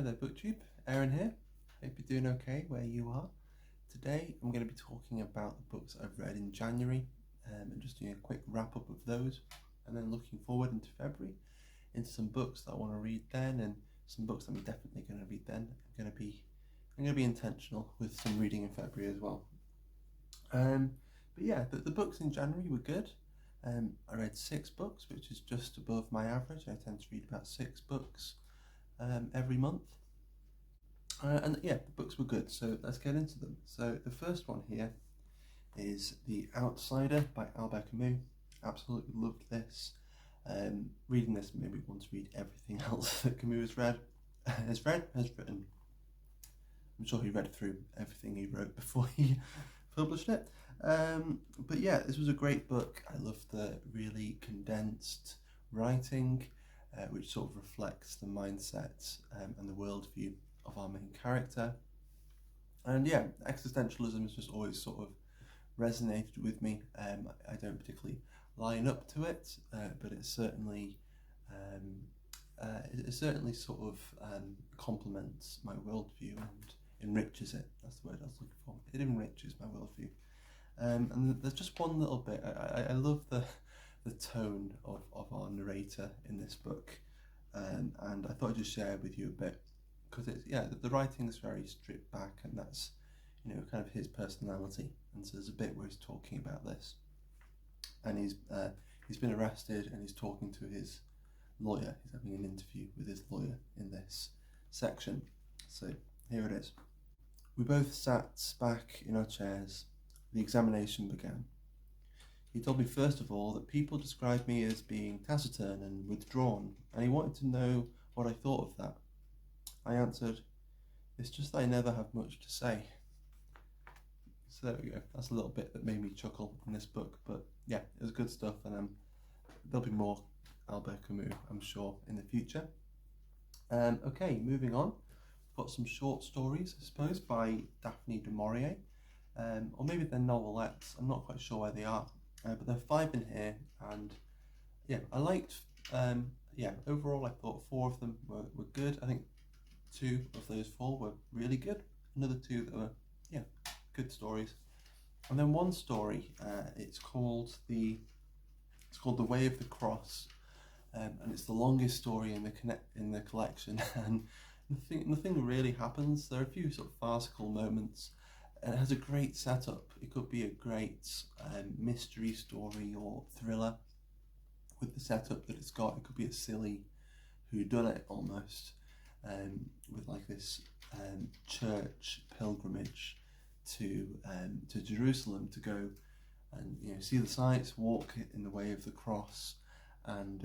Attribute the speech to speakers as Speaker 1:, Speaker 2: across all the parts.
Speaker 1: Hi there BookTube, Herrin here. Hope you're doing okay where you are. Today I'm going to be talking about the books I've read in January and just doing a quick wrap up of those, and then looking forward into February into some books that I want to read then and some books that I'm definitely going to read then. I'm going to be intentional with some reading in February as well. But yeah, the books in January were good. I read 6 books, which is just above my average. I tend to read about 6 books every month. And yeah, the books were good, so let's get into them. So the first one here is The Outsider by Albert Camus. Absolutely loved this. Reading this made me want to read everything else that Camus has written. I'm sure he read through everything he wrote before he published it. But yeah, this was a great book. I loved the really condensed writing, which sort of reflects the mindset and the worldview of our main character. And yeah, existentialism has just always sort of resonated with me. I don't particularly line up to it, but it certainly sort of complements my worldview and enriches it. That's the word I was looking for. It enriches my worldview. And there's just one little bit. I love the tone of our narrator in this book, and I thought I'd just share with you a bit, because the writing is very stripped back, and that's kind of his personality. And so there's a bit where he's talking about this, and he's been arrested and he's talking to his lawyer. He's having an interview with his lawyer in this section. So here it is. We both sat back in our chairs. The examination began. He told me first of all that people described me as being taciturn and withdrawn, and he wanted to know what I thought of that. I answered, "It's just that I never have much to say." So there we go. That's a little bit that made me chuckle in this book. But yeah, it was good stuff, and there'll be more Albert Camus, I'm sure, in the future. Okay, moving on. We've got some short stories, I suppose, by Daphne du Maurier. Or maybe they're novelettes. I'm not quite sure where they are. But there are 5 in here, and yeah, I liked, overall I thought 4 of them were good. I think 2 of those 4 were really good. Another 2 that were, good stories. And then one story, it's called The Way of the Cross, and it's the longest story in the collection, and nothing really happens. There are a few sort of farcical moments, and it has a great setup. It could be a great mystery story or thriller with the setup that it's got. It could be a silly whodunit almost, with like this church pilgrimage to Jerusalem to go and see the sights, walk in the way of the cross, and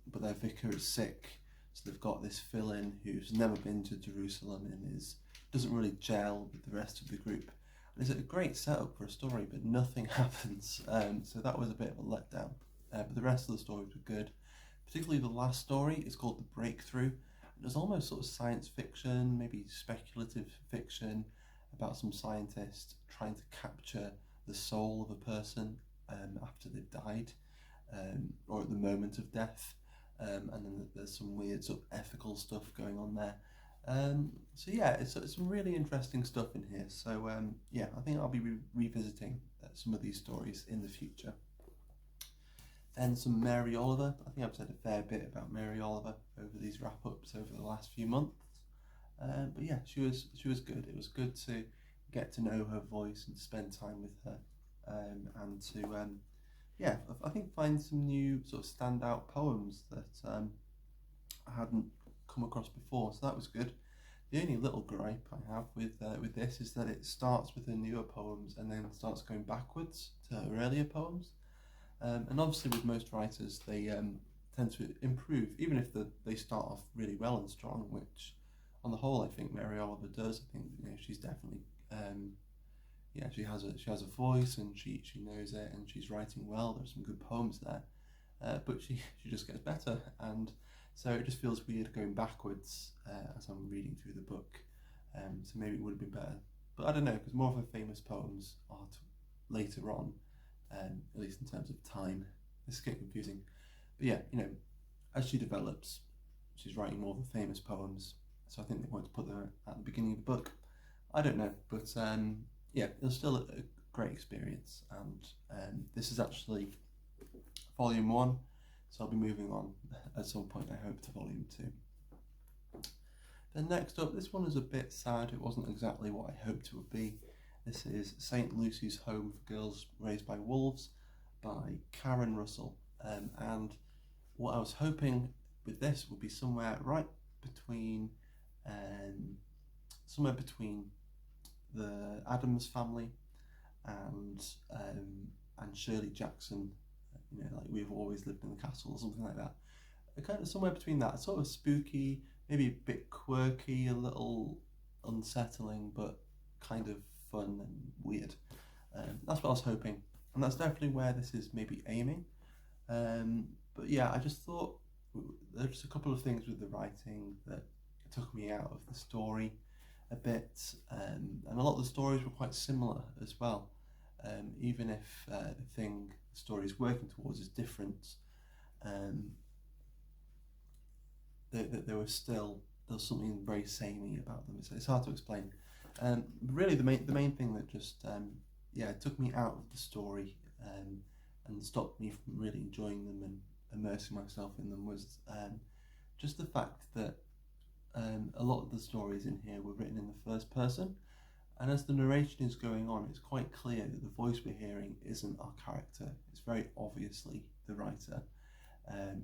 Speaker 1: but their vicar is sick, so they've got this fill-in who's never been to Jerusalem and doesn't really gel with the rest of the group. And it's a great setup for a story, but nothing happens. So that was a bit of a letdown. But the rest of the stories were good. Particularly the last story is called The Breakthrough. It was almost sort of science fiction, maybe speculative fiction, about some scientist trying to capture the soul of a person after they've died, or at the moment of death. And then there's some weird sort of ethical stuff going on there. So yeah, it's some really interesting stuff in here. So I think I'll be revisiting some of these stories in the future. Then some Mary Oliver. I think I've said a fair bit about Mary Oliver over these wrap-ups over the last few months. But yeah, she was good. It was good to get to know her voice and spend time with her, and to I think find some new sort of standout poems that I hadn't come across before. So that was good. The only little gripe I have with this is that it starts with her newer poems and then starts going backwards to her earlier poems. And obviously with most writers, they tend to improve, even if they start off really well and strong, which on the whole I think Mary Oliver does. I think she's definitely she has a voice, and she knows it, and she's writing well. There's some good poems there, but she just gets better, and so it just feels weird going backwards as I'm reading through the book. So maybe it would have been better, but I don't know, because more of her famous poems are later on, at least in terms of time. This is getting confusing, but yeah, as she develops, she's writing more of the famous poems, so I think they wanted to put them at the beginning of the book. I don't know, but yeah, it was still a great experience, and this is actually volume 1, so I'll be moving on at some point, I hope, to volume 2. Then next up, this one is a bit sad. It wasn't exactly what I hoped it would be. This is St. Lucy's Home for Girls Raised by Wolves by Karen Russell, and what I was hoping with this would be somewhere between the Addams Family and Shirley Jackson, you know, like We've Always Lived in the Castle or something like that. Kind of somewhere between that, sort of spooky, maybe a bit quirky, a little unsettling, but kind of fun and weird. That's what I was hoping, and that's definitely where this is maybe aiming. But yeah, I just thought there's a couple of things with the writing that took me out of the story a bit, and a lot of the stories were quite similar as well. Even if the thing the story is working towards is different, there was something very samey about them. It's hard to explain. Really, the main thing that just took me out of the story and stopped me from really enjoying them and immersing myself in them was just the fact that a lot of the stories in here were written in the first person, and as the narration is going on, it's quite clear that the voice we're hearing isn't our character. It's very obviously the writer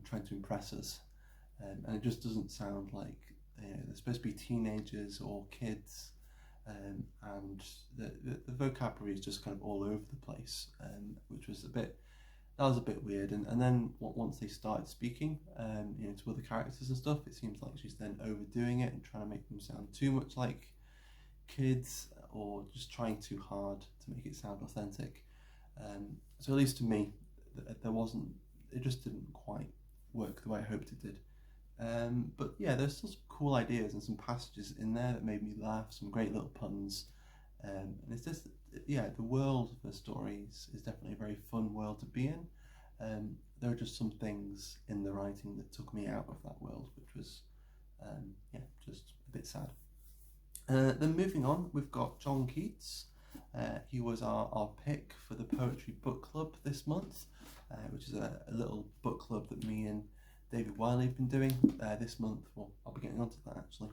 Speaker 1: trying to impress us, and it just doesn't sound like they're supposed to be teenagers or kids, and the vocabulary is just kind of all over the place, which was a bit weird. And then once they started speaking to other characters and stuff, it seems like she's then overdoing it and trying to make them sound too much like kids, or just trying too hard to make it sound authentic. So at least to me, it just didn't quite work the way I hoped it did. But yeah, there's still some cool ideas and some passages in there that made me laugh, some great little puns, and it's just, yeah, the world of the stories is definitely a very fun world to be in. There are just some things in the writing that took me out of that world, which was just a bit sad. Then moving on, we've got John Keats. He was our pick for the Poetry Book Club this month, which is a little book club that me and David Wiley have been doing this month. Well, I'll be getting onto that actually.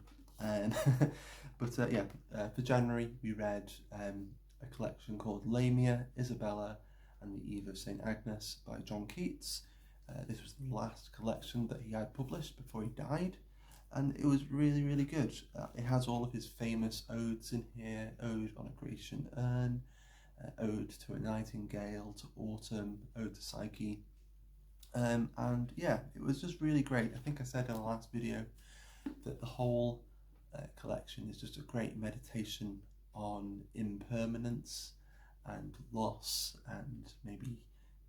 Speaker 1: But for January we read a collection called Lamia, Isabella and the Eve of St. Agnes by John Keats. This was the last collection that he had published before he died, and it was really, really good. It has all of his famous odes in here: Ode on a Grecian Urn, Ode to a Nightingale, to Autumn, Ode to Psyche. And yeah, it was just really great. I think I said in the last video that the whole collection is just a great meditation on impermanence and loss and maybe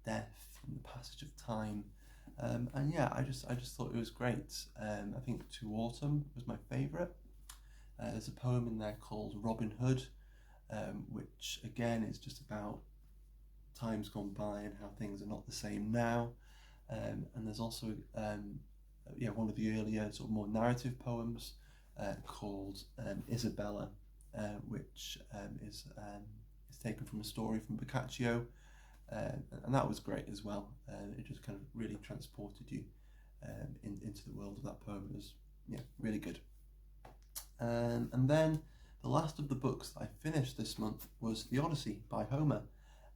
Speaker 1: death and the passage of time. And yeah, I just thought it was great. I think To Autumn was my favourite. There's a poem in there called Robin Hood, which again is just about times gone by and how things are not the same now. And there's also one of the earlier sort of more narrative poems called Isabella, which is taken from a story from Boccaccio, and that was great as well. It just kind of really transported you into the world of that poem. It was really good. And then the last of the books that I finished this month was The Odyssey by Homer.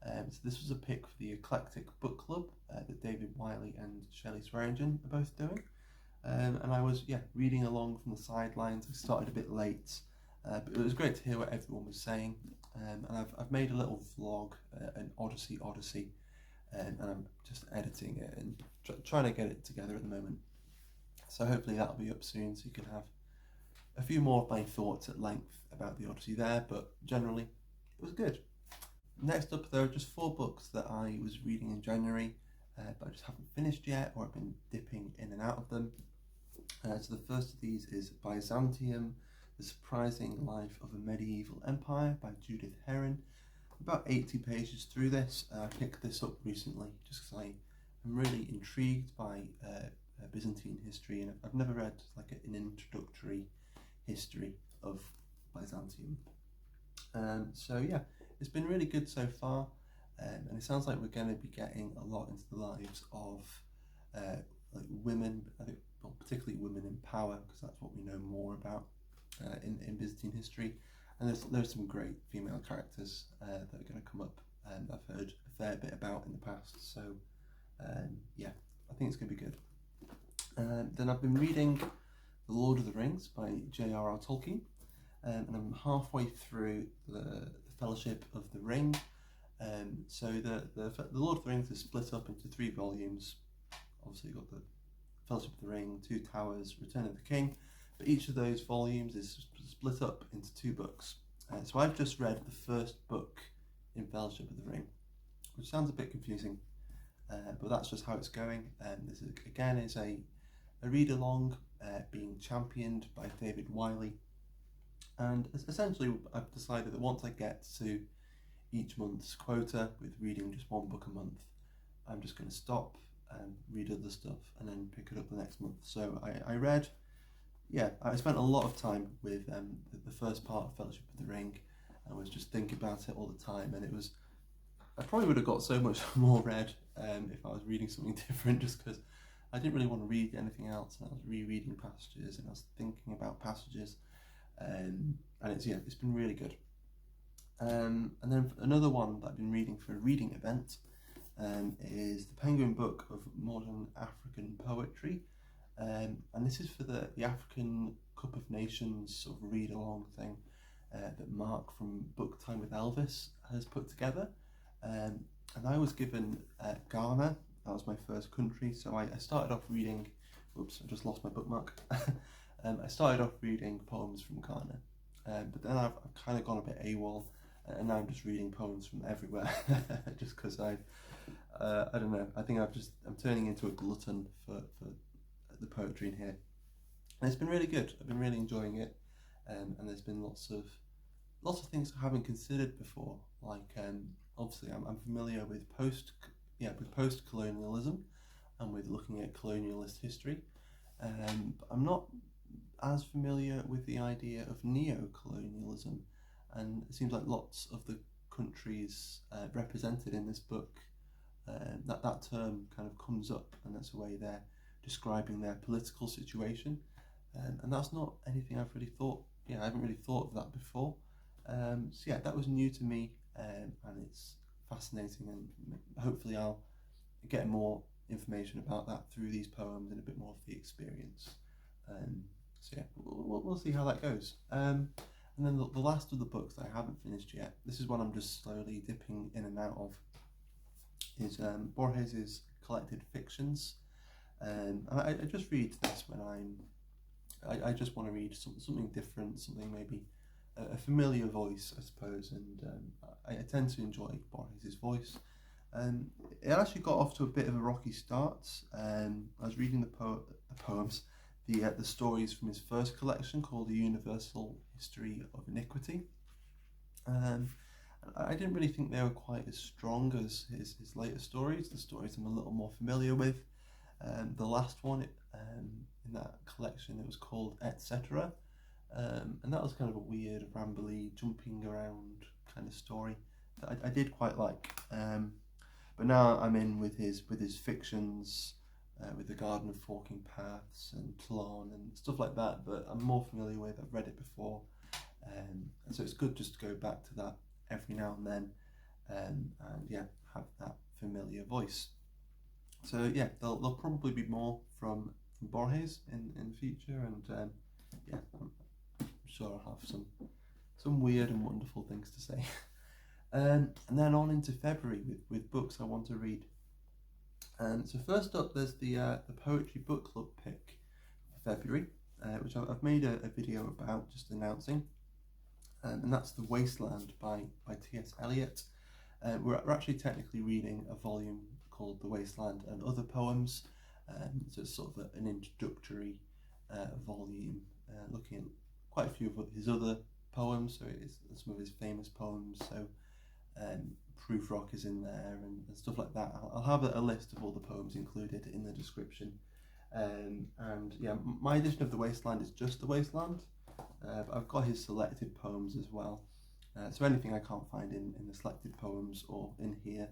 Speaker 1: So this was a pick for the Eclectic Book Club that David Wiley and Shelley Swearingen are both doing. And I was reading along from the sidelines. I started a bit late, but it was great to hear what everyone was saying. And I've made a little vlog, an Odyssey, and I'm just editing it and trying to get it together at the moment. So hopefully that'll be up soon, so you can have a few more of my thoughts at length about the Odyssey there, but generally it was good. Next up, there are just 4 books that I was reading in January, but I just haven't finished yet, or I've been dipping in and out of them. So the first of these is Byzantium, The Surprising Life of a Medieval Empire by Judith Herrin. About 80 pages through this. I picked this up recently just because I am really intrigued by Byzantine history, and I've never read like an introductory history of Byzantium. So yeah, it's been really good so far, and it sounds like we're going to be getting a lot into the lives of like women, I think, well, particularly women in power, because that's what we know more about in Byzantine history. And there's some great female characters that are going to come up, and I've heard a fair bit about in the past. So yeah, I think it's going to be good. Then I've been reading The Lord of the Rings by J.R.R. Tolkien, and I'm halfway through the Fellowship of the Ring. So the Lord of the Rings is split up into 3 volumes. Obviously you've got the Fellowship of the Ring, Two Towers, Return of the King, but each of those volumes is split up into 2 books. So I've just read the first book in Fellowship of the Ring, which sounds a bit confusing, but that's just how it's going. This is, again, is a read-along being championed by David Wiley, and essentially I've decided that once I get to each month's quota with reading just 1 book a month, I'm just going to stop and read other stuff and then pick it up the next month. So I spent a lot of time with the first part of Fellowship of the Ring. I was just thinking about it all the time, and I probably would have got so much more read if I was reading something different, just because I didn't really want to read anything else, and I was rereading passages and I was thinking about passages, and it's been really good. And then another one that I've been reading for a reading event is the Penguin Book of Modern African Poetry, and this is for the African Cup of Nations sort of read-along thing that Mark from Book Time with Elvis has put together, and I was given Ghana. That was my first country, so I started off reading, oops, I just lost my bookmark. I started off reading poems from Ghana, but then I've kind of gone a bit AWOL, and now I'm just reading poems from everywhere, just because I don't know, I think I'm turning into a glutton for the poetry in here. And it's been really good, I've been really enjoying it, and there's been lots of things I haven't considered before, like obviously I'm familiar with post-colonialism and with looking at colonialist history, but I'm not as familiar with the idea of neo-colonialism, and it seems like lots of the countries represented in this book, that term kind of comes up, and that's the way they're describing their political situation, and that's not anything I've really thought, I haven't really thought of that before. So yeah, that was new to me, and it's fascinating, and hopefully I'll get more information about that through these poems and a bit more of the experience. So yeah, we'll see how that goes. And then the last of the books that I haven't finished yet, this is one I'm just slowly dipping in and out of, is Borges's collected fictions. And I just read this when I just want to read something different, something maybe a familiar voice, I suppose, and I tend to enjoy Borges's voice. It actually got off to a bit of a rocky start. I was reading the poems, the stories from his first collection called The Universal History of Iniquity. I didn't really think they were quite as strong as his later stories, the stories I'm a little more familiar with. The last one in that collection, it was called Etc. And that was kind of a weird, rambly, jumping around kind of story that I did quite like. But now I'm in with his fictions, with The Garden of Forking Paths and Tlon and stuff like that, but I'm more familiar with, I've read it before, and so it's good just to go back to that every now and then, and yeah, have that familiar voice. So yeah, there'll probably be more from Borges in the future, and yeah, I'm sure I'll have some weird and wonderful things to say. And then on into February with books I want to read. So first up, there's the Poetry Book Club pick for February, which I've made a video about, just announcing, and that's The Wasteland by T.S. Eliot. We're actually technically reading a volume called The Wasteland and Other Poems, so it's sort of an introductory volume, looking at quite a few of his other poems, so it's some of his famous poems, so Prufrock is in there and stuff like that. I'll have a list of all the poems included in the description, and yeah, my edition of The Wasteland is just The Wasteland, But I've got his selected poems as well. So anything I can't find in the selected poems or in here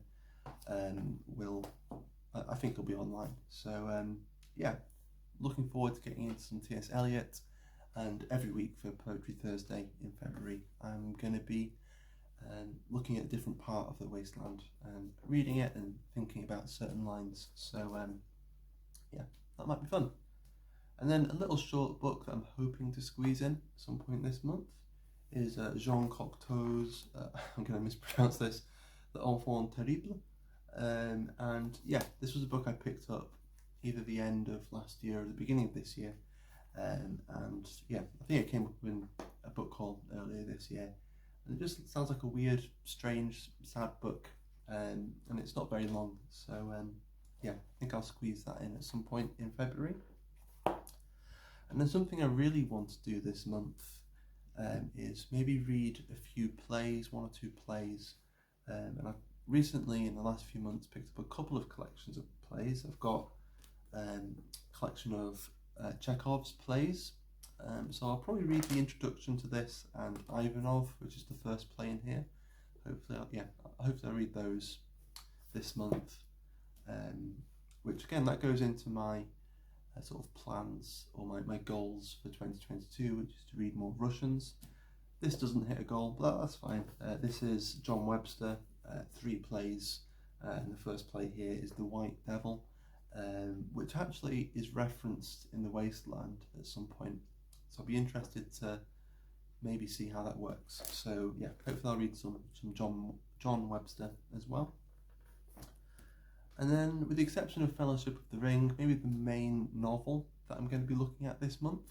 Speaker 1: I think will be online. So yeah, looking forward to getting into some T.S. Eliot, and every week for Poetry Thursday in February I'm going to be looking at a different part of the wasteland and reading it and thinking about certain lines. So yeah, that might be fun. And then a little short book that I'm hoping to squeeze in at some point this month is Jean Cocteau's, I'm going to mispronounce this, The Enfant Terrible. And yeah, this was a book I picked up either the end of last year or the beginning of this year. And yeah, I think it came up in a book haul earlier this year. And it just sounds like a weird, strange, sad book. And it's not very long. So yeah, I think I'll squeeze that in at some point in February. And then something I really want to do this month is maybe read a few plays, 1 or 2 plays. And I've recently, in the last few months, picked up a couple of collections of plays. I've got a collection of Chekhov's plays. So I'll probably read the introduction to this and Ivanov, which is the first play in here. Hopefully I'll read those this month. Which again, that goes into my sort of plans or my goals for 2022, which is to read more Russians. This doesn't hit a goal, but that's fine. This is John Webster, 3 plays, and the first play here is The White Devil, which actually is referenced in The Wasteland at some point. So I'll be interested to maybe see how that works. So yeah, hopefully I'll read some John Webster as well. And then, with the exception of Fellowship of the Ring, maybe the main novel that I'm going to be looking at this month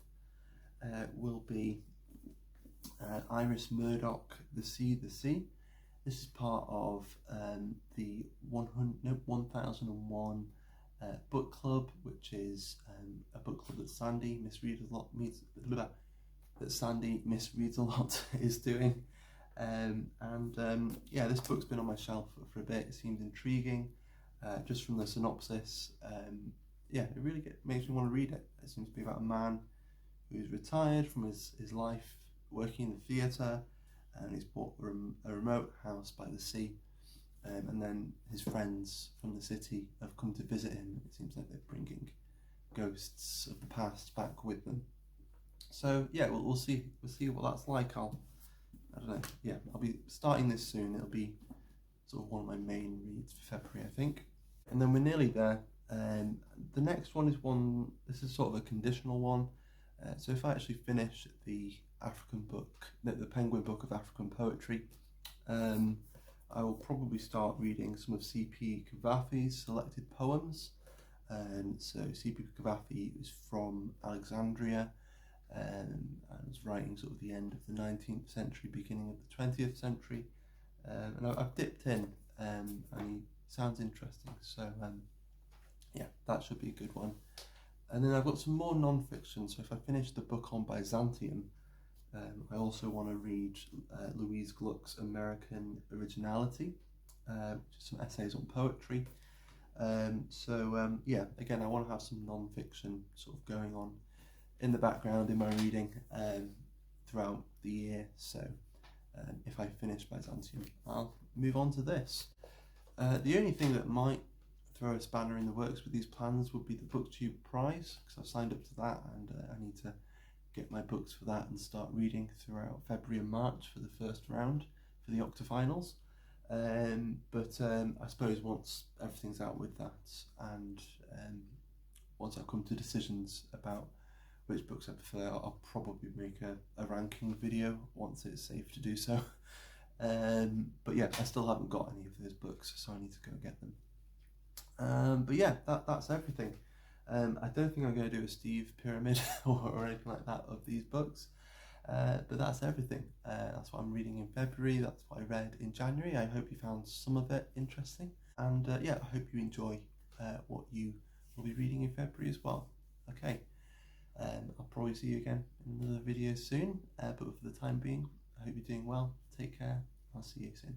Speaker 1: will be Iris Murdoch, The Sea, the Sea. This is part of the 1001 book club, which is a book club that Sandy misreads a lot is doing. Yeah, this book's been on my shelf for a bit. It seems intriguing. Just from the synopsis, yeah, it really makes me want to read it. It seems to be about a man who's retired from his life working in the theatre, and he's bought a remote house by the sea, and then his friends from the city have come to visit him. It seems like they're bringing ghosts of the past back with them. So yeah, we'll see what that's like. I don't know. Yeah, I'll be starting this soon. It'll be sort of one of my main reads for February, I think. And then we're nearly there. The next one is this is sort of a conditional one. So if I actually finish the Penguin Book of African Poetry, I will probably start reading some of C.P. Cavafy's selected poems. So C.P. Cavafy was from Alexandria, and was writing sort of the end of the 19th century, beginning of the 20th century. And I've dipped in, and he sounds interesting, so yeah, that should be a good one. And then I've got some more non-fiction, so if I finish the book on Byzantium, I also want to read Louise Gluck's American Originality, which is some essays on poetry. Yeah, again, I want to have some non-fiction sort of going on in the background in my reading throughout the year, so if I finish Byzantium, I'll move on to this. The only thing that might throw a spanner in the works with these plans would be the BookTube prize, because I've signed up to that, and I need to get my books for that and start reading throughout February and March for the first round for the Octafinals. But I suppose once everything's out with that, and once I've come to decisions about which books I prefer, I'll probably make a ranking video once it's safe to do so. But yeah, I still haven't got any of those books, so I need to go get them. But yeah, that's everything. I don't think I'm going to do a Steve pyramid or anything like that of these books, but that's everything. That's what I'm reading in February, that's what I read in January. I hope you found some of it interesting, and yeah, I hope you enjoy what you will be reading in February as well. Okay, I'll probably see you again in another video soon, but for the time being, I hope you're doing well. Take care, I'll see you soon.